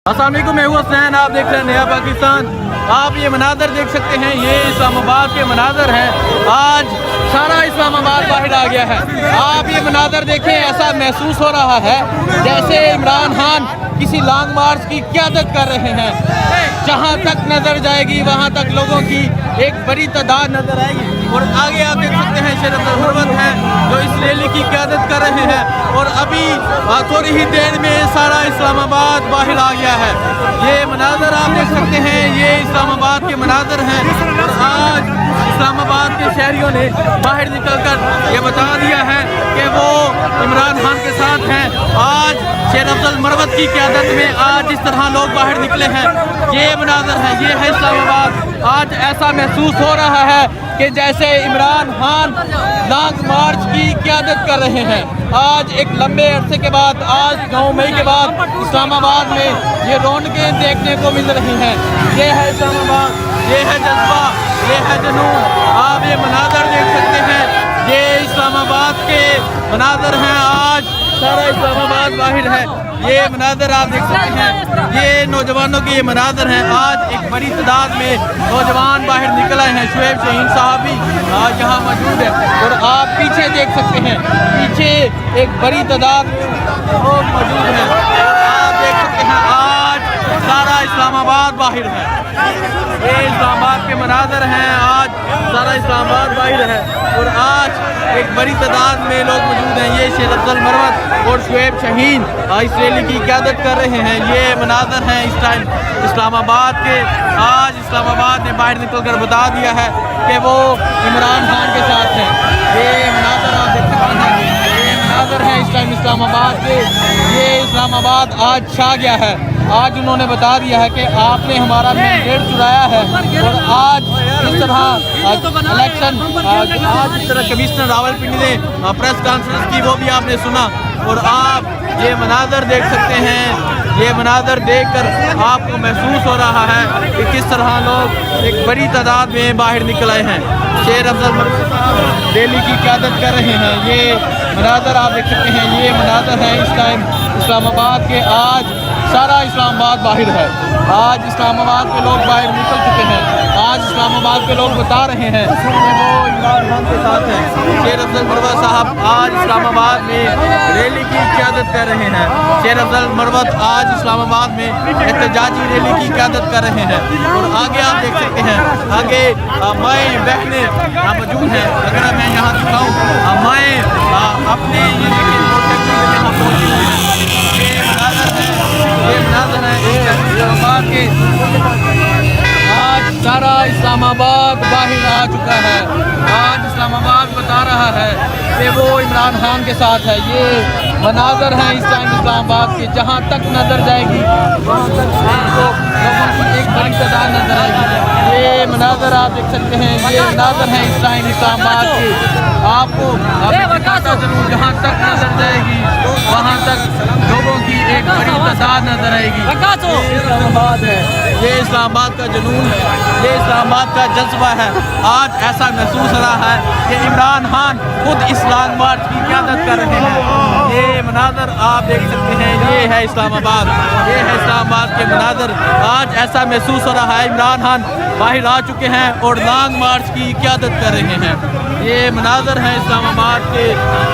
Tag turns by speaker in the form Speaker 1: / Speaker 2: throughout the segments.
Speaker 1: अस्सलाम वालेकुम, मैं हूं हुसैन, आप देख रहे हैं नया पाकिस्तान। आप ये मनाज़र देख सकते हैं, ये इस्लामाबाद के मनाज़र हैं। आज सारा इस्लामाबाद बाहर आ गया है। आप ये मनाज़र देखें, ऐसा महसूस हो रहा है जैसे इमरान खान किसी लॉन्ग मार्च की क़यादत कर रहे हैं। जहां तक नज़र जाएगी वहां तक लोगों की एक बड़ी तादाद नज़र आएगी। और आगे आप देख सकते हैं शेर अब्दुल मरवत हैं जो इस रैली की क़यादत कर रहे हैं। और अभी थोड़ी ही देर में सारा इस्लामाबाद बाहर आ गया है। ये मनाज़र आप देख सकते हैं, ये इस्लामाबाद के मनाज़र हैं। और आज इस्लामाबाद के शहरियों ने बाहर निकलकर ये बता दिया है कि वो इमरान खान के साथ हैं। आज शेर अब्दुल मरवत की क़यादत में आज इस तरह लोग बाहर निकले हैं। ये मनाज़र है, ये है इस्लामाबाद। आज ऐसा महसूस हो रहा है कि जैसे इमरान खान लॉन्ग मार्च की क़यादत कर रहे हैं। आज एक लंबे अरसे के बाद, आज 9 मई के बाद इस्लामाबाद में ये रौनकें देखने को मिल रही हैं। ये है इस्लामाबाद, ये है जज्बा, ये है जुनून। आप ये मनाज़र देख सकते हैं, ये इस्लामाबाद के मनाज़र हैं। आज सारा इस्लामाबाद बाहर है। ये मनाज़र आप देख सकते हैं, ये नौजवानों के ये मनाज़र हैं। आज एक बड़ी तादाद में नौजवान बाहर निकल आए हैं। शुएब शहीन साहब भी आज यहाँ मौजूद है। और आप पीछे देख सकते हैं, पीछे एक बड़ी तादाद में लोग मौजूद हैं। आप देख सकते हैं, आज सारा इस्लामाबाद बाहर है। ये इस्लामाबाद के मनाज़र हैं। आज सारा इस्लामाबाद बाहर है। और आज एक बड़ी तादाद में लोग मौजूद हैं। ये शेर अब्दुल मरवत और शुएब शहीन इस रैली की क़यादत कर रहे हैं। ये मनाज़र हैं इस टाइम इस्लामाबाद के। आज इस्लामाबाद ने बाहर निकल कर बता दिया है कि वो इमरान खान के साथ हैं। ये मनाज़र आप देख सकते हैं, ये मनाज़र हैं इस टाइम इस्लामाबाद के। ये इस्लामाबाद आज छा गया है। आज उन्होंने बता दिया है कि आपने हमारा मैंडेट चुराया है। और आज इस तरह इलेक्शन, आज इस तरह कमिश्नर रावलपिंडी ने प्रेस कॉन्फ्रेंस की, वो भी आपने सुना। और आप ये मनाज़र देख सकते हैं, ये मनाज़र देखकर आपको महसूस हो रहा है कि किस तरह लोग एक बड़ी तादाद में बाहर निकल आए हैं। शेर अब्दुल मरवत साहब रैली की क़यादत कर रहे हैं। ये मनाज़र आप देख सकते हैं, ये मनाज़र हैं इस टाइम इस्लामाबाद के। आज सारा इस्लामाबाद बाहर है। आज इस्लामाबाद के लोग बाहर निकल चुके हैं। आज इस्लामाबाद के लोग बता रहे हैं कि वो इमरान खान के साथ हैं। शेर अब्दुल मरवत साहब आज इस्लामाबाद में रैली की क़यादत कर रहे हैं। शेर अब्दुल मरवत आज इस्लामाबाद में एहतजाजी रैली की क़यादत कर रहे हैं। और आगे आप देख सकते हैं, आगे माएँ बहनें मौजूद हैं। अगर मैं यहाँ दिखाऊँ, माएँ अपने ये यहाँ पहुँची हैं। ये मनाज़र है इस्लामाबाद के। आज सारा इस्लामाबाद बाहर आ चुका है। आज इस्लामाबाद बता रहा है कि वो इमरान खान के साथ है। ये मनाज़र हैं इस टाइम इस्लामाबाद के। जहाँ तक नज़र जाएगी वहाँ तक लोगों की एक बड़ी तादाद नज़र आएगी। ये मनाज़र आप देख सकते हैं, ये मनाज़र हैं इस टाइम इस्लामाबाद के। आपको जरूर जहाँ तक नज़र जाएगी वहाँ तक लोगों की एक बड़ी तादाद नज़र आएगी। ये इस्लामाबाद है, ये इस्लामाबाद का जुनून है, ये इस्लामाबाद का जज्बा है। आज ऐसा महसूस हो रहा है कि इमरान खान खुद इस लॉन्ग मार्च की क़यादत कर रहे हैं। ये मनाज़र आप देख सकते हैं, ये है इस्लामाबाद, ये है इस्लामाबाद के मनाज़र। आज ऐसा महसूस हो रहा है इमरान खान बाहर आ चुके हैं और लॉन्ग मार्च की क़यादत कर रहे हैं। ये मनाज़र हैं इस्लामाबाद के।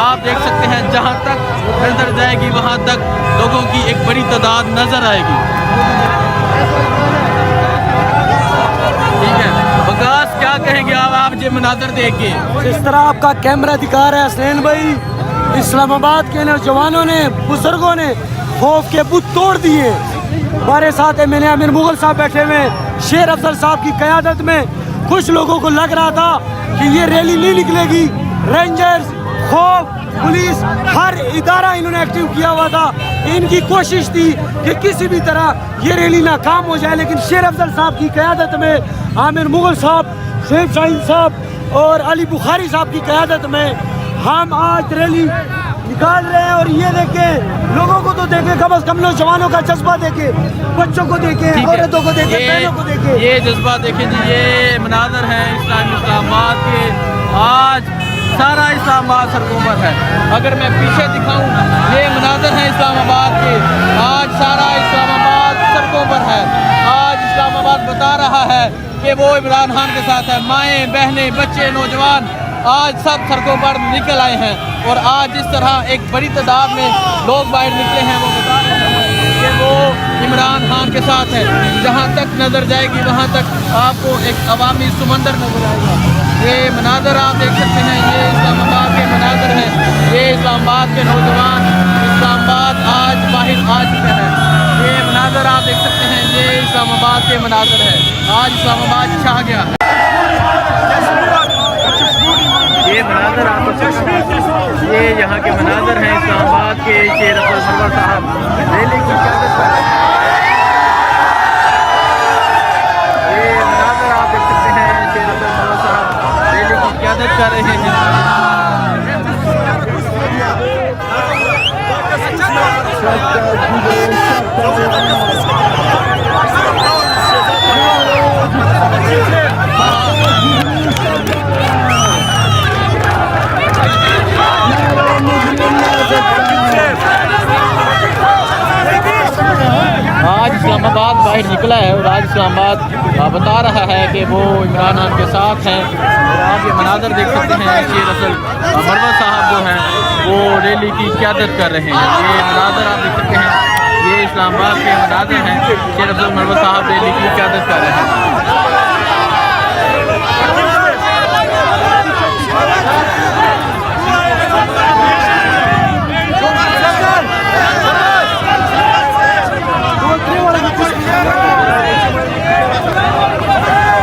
Speaker 1: आप देख सकते हैं, जहाँ तक नज़र जाएगी वहाँ तक लोगों की एक बड़ी तादाद नज़र आएगी। ठीक है बगास, क्या कहेंगे आप ये मनाज़र देख के?
Speaker 2: जिस तरह आपका कैमरा दिखा रहा है हसनैन भाई, इस्लामाबाद के नौजवानों ने, बुजुर्गों ने खौफ के बुत तोड़ दिए। हमारे साथ है मैंने आमिर मुगल साहब बैठे हुए। शेर अफजल साहब की क़यादत में कुछ लोगों को लग रहा था कि ये रैली नहीं निकलेगी। रेंजर्स, खौफ, पुलिस, हर इदारा इन्होंने एक्टिव किया हुआ था। इनकी कोशिश थी कि किसी भी तरह ये रैली नाकाम हो जाए। लेकिन शेर अफजल साहब की क़यादत में, आमिर मुगल साहब, शुएब शहीन साहब और अली बुखारी साहब की क़यादत में हम आज रैली निकाल रहे हैं। और ये देखें, लोगों को तो देखें, कम अज़ कम नौजवानों का जज्बा देखें, बच्चों को देखें, औरतों को देखें, बहनों को देखें।
Speaker 1: ये जज्बा देखें जी, ये मनाज़र हैं इस्लामाबाद के। आज सारा इस्लामाबाद सड़कों पर है। अगर मैं पीछे दिखाऊं, ये मनाज़र हैं इस्लामाबाद के। आज सारा इस्लामाबाद रहा है कि वो इमरान खान के साथ है। माएँ, बहनें, बच्चे, नौजवान आज सब सड़कों पर निकल आए हैं और आज जिस तरह एक बड़ी तादाद में लोग बाहर निकले हैं, वो बता रहे हैं कि वो इमरान खान के साथ है। जहाँ तक नज़र जाएगी वहाँ तक आपको एक अवामी समंदर नजर आएगा। ये मनाजर आप देख सकते हैं, ये इस्लामाबाद के मनाजर हैं। ये इस्लामाबाद के नौजवान इस्लामाबाद आज बाहर आ चुके हैं। ये मनाजर आप देख सकते हैं, ये इस्लामाबाद के मनाजर है। आज इस्लामाबाद छा गया। ये मनाजर आप ये यहाँ के मनाजर हैं इस्लामाबाद के। शेर अफजल सरवर साहब रैली की क़यादत कर रहे हैं। ये मनाजर आप देख सकते हैं, शेर अफजल सरवर साहब रैली की क़यादत कर रहे हैं। आज इस्लामाबाद बाहर निकला है और आज इस्लामाबाद बता रहा है कि वो इमरान खान के साथ हैं। और आप ये मनाजर देख सकते हैं, शेर अफजल मरवा साहब जो हैं वो रैली की क़यादत कर रहे हैं। ये मनाजर आप देख सकते हैं, ये इस्लामाबाद के मनाजर हैं। शेर अफजल मरवा साहब रैली की क़यादत कर रहे हैं।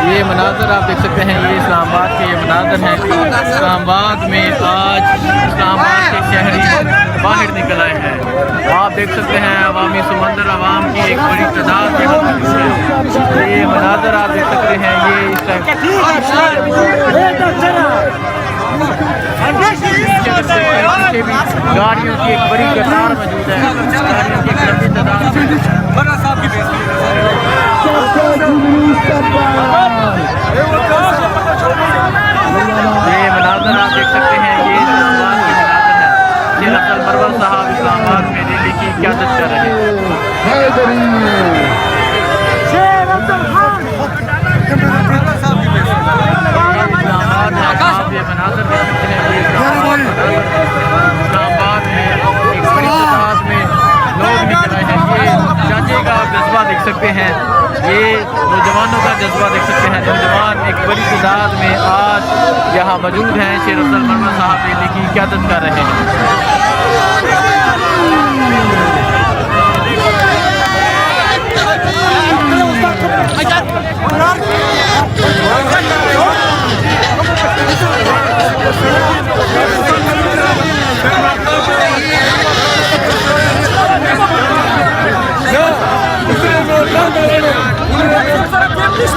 Speaker 1: ये मनाजर आप देख सकते हैं, ये इस्लामाबाद के ये मनाजर हैं। इस्लामाबाद में आज इस्लामाबाद के शहरी बाहर निकल आए हैं। आप देख सकते हैं अवामी समंदर अवाम की एक बड़ी तादाद यहाँ पर है। ये मनाजर आप देख सकते हैं, ये इस टाइम गाड़ियों की एक बड़ी कतार मौजूद है। गाड़ियों की एक लंबी तादाद ये मनाजर आप देख सकते हैं, ये इस्लामाबाद के मनाजर हैं। शेर अफजल मरवा साहब इस्लामाबाद में रैली की क़यादत कर रहे हैं। आप ये मनाजर देख सकते हैं, ये इस्लामाबाद में एक बड़ी तादाद में लोग निकल आए हैं। ये चाचे का जज्बा देख सकते हैं, ये नौजवानों का जज्बा देख सकते हैं। नौजवान एक बड़ी तादाद में आज यहाँ मौजूद हैं। शेर अफजल मरवा साहब रैली की क़यादत कर रहे हैं।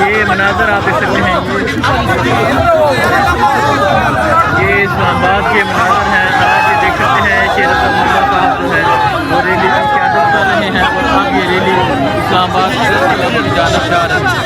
Speaker 1: ये मनाजर आप देख सकते हैं, ये इस्लामाबाद के मनाजर हैं। आप ये देख सकते हैं, शेर अफजल मरवा साहब जो है वो रैली की क़यादत कर रहे हैं और अब ये रैली इस्लामाबाद की जानब जा रही है।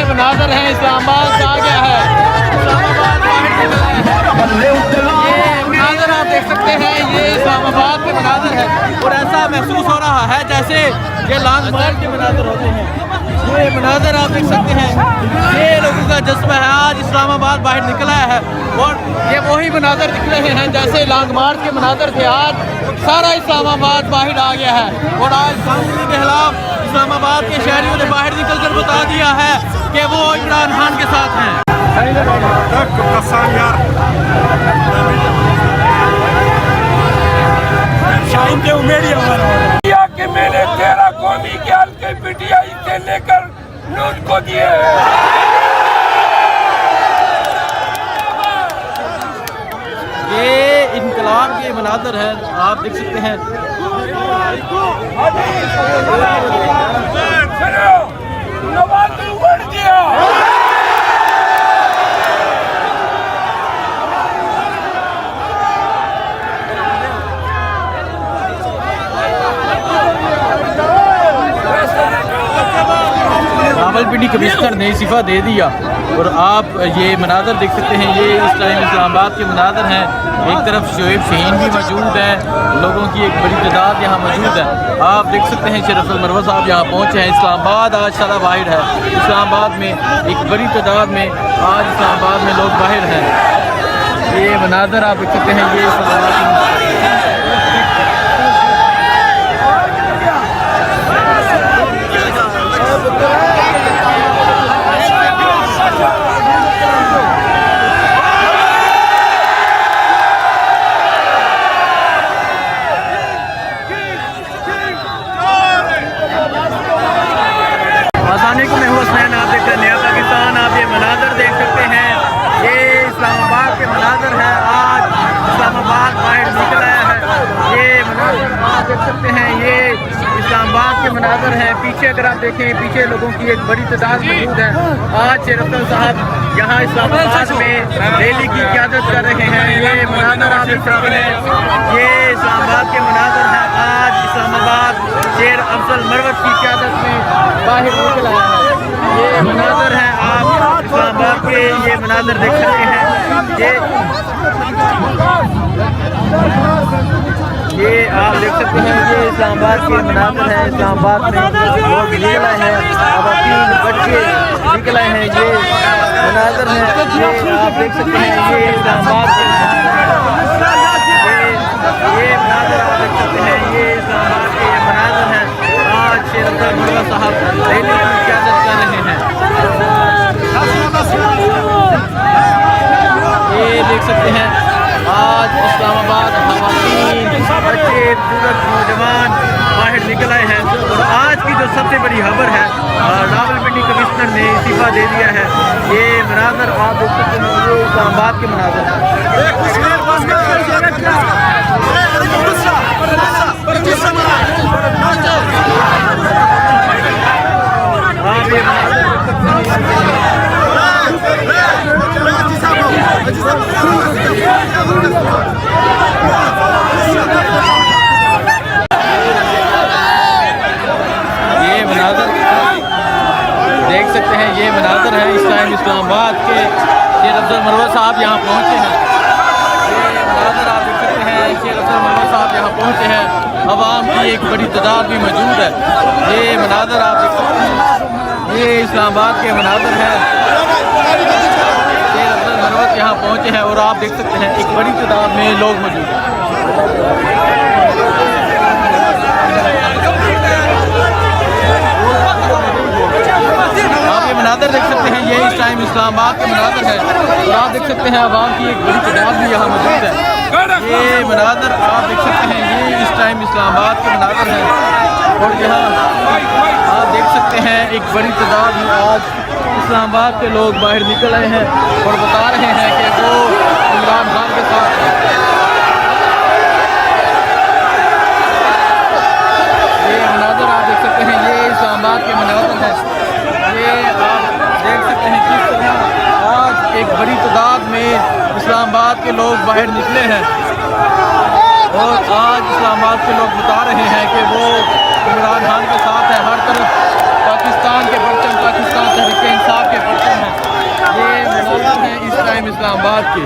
Speaker 1: मनाजर है, इस्लामाबाद आ गया है। ये मनाजर आप देख सकते हैं, ये इस्लामाबाद के मनाजर है और ऐसा महसूस हो रहा है जैसे ये लॉन्ग मार्च के मनाजर होते हैं। ये मनाजर आप देख सकते हैं, ये लोगों का जज्बा है। आज इस्लामाबाद बाहर निकला है और ये वही मनाजर दिख रहे हैं जैसे लॉन्ग मार्च के मनाजर थे। आज सारा इस्लामाबाद बाहर आ गया है और आज गांधी के खिलाफ इस्लामाबाद के शहरियों ने बाहर निकलकर बता दिया है कि वो इमरान खान के साथ हैं।
Speaker 3: कि मैंने 13 कौमी के हल्के पीटीआई से लेकर नून को दिए।
Speaker 1: ये इनकलाब के मनाज़र है, आप देख सकते हैं।
Speaker 3: बढ़ गया।
Speaker 1: रावलपिंडी कमिश्नर ने इस्तीफ़ा दे दिया और आप ये मनाज़र देख सकते हैं। ये इस टाइम इस्लामाबाद के मनाज़र हैं। एक तरफ शोएब शहीन भी मौजूद है, लोगों की एक बड़ी तादाद यहाँ मौजूद है। आप देख सकते हैं शेर अफजल मरवा साहब यहाँ पहुँचे हैं। इस्लामाबाद आज सारा बाहर है। इस्लामाबाद में एक बड़ी तादाद में आज इस्लामाबाद में लोग बाहर हैं। ये मनाज़र आप देख सकते हैं। ये मैं हूँ हुसैन, आप देख रहे हैं नया पाकिस्तान। आप ये मनाज़र देख सकते हैं। ये इस्लामाबाद के मनाज़र है। आज इस्लामाबाद बाहर निकल आया है। ये मनाज़र आप देख सकते हैं। ये इस्लामाबाद के मनाज़र हैं। पीछे अगर आप देखें, पीछे लोगों की एक बड़ी तादाद मौजूद है। आज शेर अफजल साहब यहाँ इस्लामाबाद में रैली की क़यादत कर रहे हैं। ये मनाज़र आप देख सकते हैं। ये इस्लामाबाद के मनाज़र हैं। आज इस्लामाबाद शेर अफजल मरवत की क़यादत में बाहर निकल आया है। ये मनाज़र हैं। आप इस्लामाबाद के ये मनाज़र देख सकते हैं। ये आप देख सकते हैं। ये इस्लामाबाद के मनाज़र हैं। इस्लामाबाद में लोग निकल आए हैं, ख़वातीन बच्चे निकल आए हैं। ये मनाज़र हैं। ये आप देख सकते हैं। ये इस्लामाबाद के ये मनाज़र आप देख सकते हैं। ये इस्लामाबाद के ये मनाज़र हैं। आज शेर अफजल मरवा साहब रैली की क़यादत कर रहे हैं। ये देख सकते हैं। आज इस्लामाबाद ख़वातीन बच्चे बुजुर्ग नौजवान बाहर निकल आए हैं। और आज की जो सबसे बड़ी खबर है, रावलपिंडी कमिश्नर ने इस्तीफ़ा दे दिया है। ये मनाज़र आप देख सकते हैं। ये इस्लामाबाद के मनाज़र हैं। आप ये मनाज़र देख सकते हैं। ये मनाज़र है इस टाइम इस्लामाबाद के। शेर अफजल मरवा साहब यहाँ पहुँचे हैं। ये मनाज़र आप देख सकते हैं। शेर अफजल मरवा साहब यहाँ पहुँचे हैं। अवाम की एक बड़ी तादाद भी मौजूद है। ये मनाज़र आप देख सकते हैं। ये इस्लामाबाद के मनाज़र हैं। शेर अफजल मरवत यहाँ पहुँचे हैं और आप देख सकते हैं एक बड़ी तादाद में लोग मौजूद हैं। आप ये मनाज़र देख सकते हैं। ये इस टाइम इस्लामाबाद के मनाज़र है और आप देख सकते हैं अवाम की एक बड़ी तादाद भी यहाँ मौजूद है। ये मनाज़र आप देख सकते हैं। ये इस टाइम इस्लामाबाद के मनाज़र हैं और यहाँ आप देख सकते हैं एक बड़ी तादाद में आज इस्लामाबाद के लोग बाहर निकल आए हैं और बता रहे हैं कि वो इमरान खान के साथ हैं। ये मनाज़र आप देख सकते हैं। ये इस्लामाबाद के मनाज़र हैं। ये आप देख सकते हैं किस तरह आज एक बड़ी तादाद में इस्लामाबाद के लोग बाहर निकले हैं और आज इस्लामाबाद के लोग बता रहे हैं कि वो इमरान खान के साथ है। हर तरफ पाकिस्तान के परचम, पाकिस्तान तहरीक इंसाफ के परचम हैं। ये मनाज़र हैं इस टाइम इस्लामाबाद के।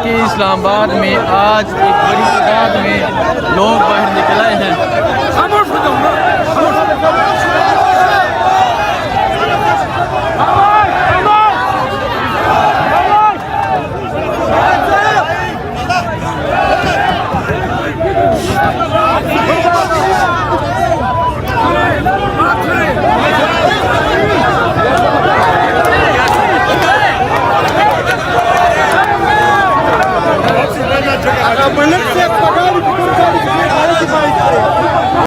Speaker 1: इस्लामाबाद में आज एक बड़ी तादाद में लोग बाहर निकल आए हैं।